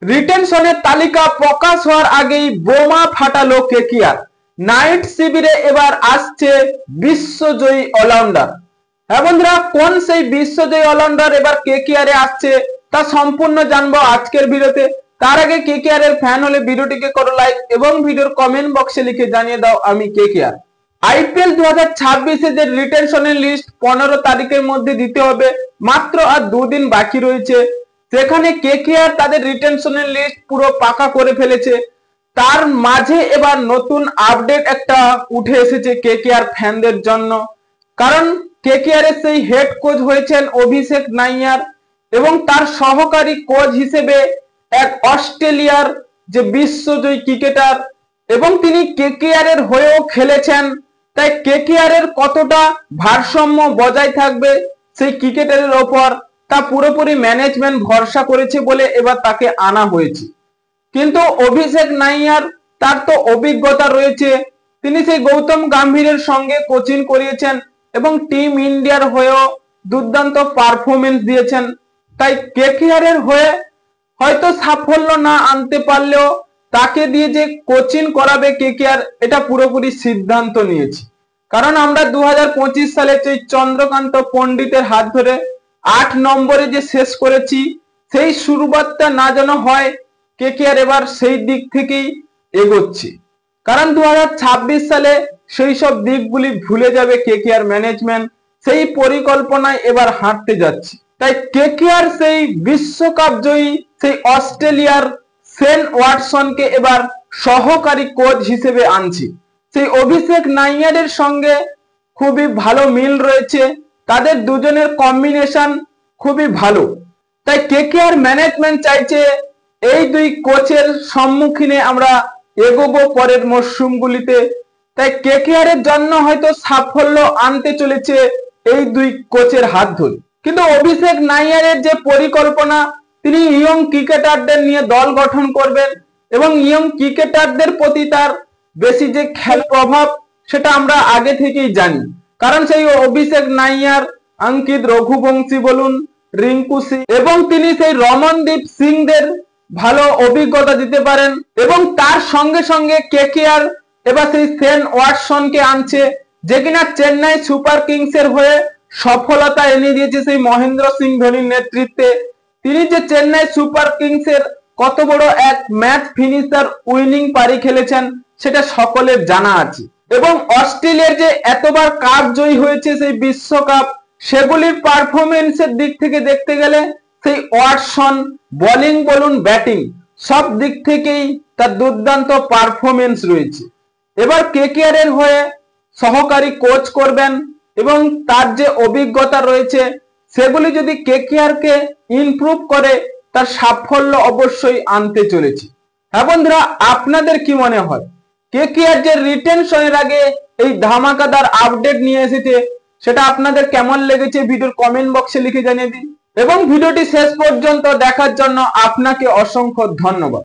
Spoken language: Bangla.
রিটেনশনের তালিকা প্রকাশ হওয়ার আগেই বোমা ফাটালো কেকেআর। নাইট শিবিরে এবার আসছে বিশ্বজয়ী অলরাউন্ডার। হ্যাঁ বন্ধুরা, কোন সেই বিশ্বজয়ী অলরাউন্ডার এবার কেকেআর এ আসছে তা সম্পূর্ণ জানবো আজকের ভিডিওতে। তার আগে কেকেআর এর ফ্যান হলে ভিডিওটিকে করো লাইক এবং ভিডিওর কমেন্ট বক্সে লিখে জানিয়ে দাও আমি কেকেআর। আইপিএল 2026 যে রিটেনশনের লিস্ট 15 তারিখের মধ্যে দিতে হবে, মাত্র আর দুদিন বাকি রয়েছে। সেখানে কেকেআর তাদের রিটেনশনের লিস্ট পুরো পাকা করে ফেলেছে। তার মাঝে এবার নতুন আপডেট একটা উঠে এসেছে কেকেআর ফ্যানদের জন্য, কারণ কেকেআর এর সেই হেড কোচ হয়েছেন অভিষেক নাইয়ার এবং তার সহকারী কোচ হিসেবে এক অস্ট্রেলিয়ার যে বিশ্বজয়ী ক্রিকেটার, এবং তিনি কেকেআর এর হয়েও খেলেছেন। তাই কেকেআর এর কতটা ভারসাম্য বজায় থাকবে সেই ক্রিকেটারের ওপর তা পুরোপুরি ম্যানেজমেন্ট ভরসা করেছে বলে এবার তাকে আনা হয়েছে। কিন্তু অভিষেক নাইয়ার তার তো অভিজ্ঞতা রয়েছে, তিনি সেই গৌতম গম্ভীরের সঙ্গে কোচিং করিয়েছেন এবং টিম ইন্ডিয়ার হয়েও দুর্দান্ত পারফরমেন্স দিয়েছেন। তাই কেকেআর এর হয়ে হয়তো সাফল্য না আনতে পারলেও তাকে দিয়ে যে কোচিং করাবে কেকেআর, এটা পুরোপুরি সিদ্ধান্ত নিয়েছে। কারণ আমরা 2025 সালে সেই চন্দ্রকান্ত পণ্ডিতের হাত ধরে 8 নম্বরে যে শেষ করেছি, সেই শুরুবাতটা না যেন হয়, কেকেআর এবার সেই দিক থেকেই এগোচ্ছে। কারণ 2026 সালে সেই সব দিকগুলি ভুলে যাবে কেকেআর ম্যানেজমেন্ট, সেই পরিকল্পনায় এবার হাঁটতে যাচ্ছে। তাই কেকেআর সেই বিশ্বকাপ জয়ী সেই অস্ট্রেলিয়ার শেন ওয়াটসনকে এবার সহকারী কোচ হিসেবে আনছে। সেই অভিষেক নাইয়ারের সঙ্গে খুবই ভালো মিল রয়েছে, তাদের দুজনের কম্বিনেশন খুবই ভালো। তাই কেকেআর ম্যানেজমেন্ট চাইছে এই দুই কোচের সম্মুখীনে আমরা এগোবো পরের মরশুমগুলিতে। তাই কেকেআর এর জন্য হয়তো সাফল্য আনতে চলেছে এই দুই কোচের হাত ধরে। কিন্তু অভিষেক নাইয়ারের যে পরিকল্পনা, তিনি ইয়ং ক্রিকেটারদের নিয়ে দল গঠন করবেন এবং ইয়ং ক্রিকেটারদের প্রতি তার বেশি যে খেল প্রভাব সেটা আমরা আগে থেকেই জানি। কারণ সেই অভিষেক নাইয়ার অঙ্কিত রঘুবংশী বলুন, রিঙ্কু সিং এবং তিনি সেই রমনদীপ সিংদের ভালো অভিজ্ঞতা দিতে পারেন। এবং তার সঙ্গে সঙ্গে কেকেআর এবার সেই শেন ওয়াটসনকে আনছে, যে কিনা চেন্নাই সুপার কিংস এর হয়ে সফলতা এনে দিয়েছে সেই মহেন্দ্র সিং ধোনির নেতৃত্বে। তিনি যে চেন্নাই সুপার কিংস এর কত বড় এক ম্যাচ ফিনিশার উইনিং পারি খেলেছেন সেটা সকলের জানা আছে। এবং অস্ট্রেলিয়ার যে এতবার কাপ জয়ী হয়েছে সেই বিশ্বকাপ, সেগুলির পারফরমেন্সের দিক থেকে দেখতে গেলে সেই ওয়াটসন বোলিং বলুন ব্যাটিং সব দিক থেকেই তার দুর্দান্ত পারফরমেন্স রয়েছে। এবার কেকেআর এর হয়ে সহকারী কোচ করবেন এবং তার যে অভিজ্ঞতা রয়েছে সেগুলি যদি কেকেআর কে ইমপ্রুভ করে, তার সাফল্য অবশ্যই আনতে চলেছে। হ্যাঁ বন্ধুরা, আপনাদের কি মনে হয় কেকেআর যে রিটেনশনের আগে এই ধামাকাদার আপডেট নিয়ে এসেছে সেটা আপনাদের কেমন লেগেছে ভিডিওর কমেন্ট বক্সে লিখে জানিয়ে দিন। এবং ভিডিওটি শেষ পর্যন্ত দেখার জন্য আপনাকে অসংখ্য ধন্যবাদ।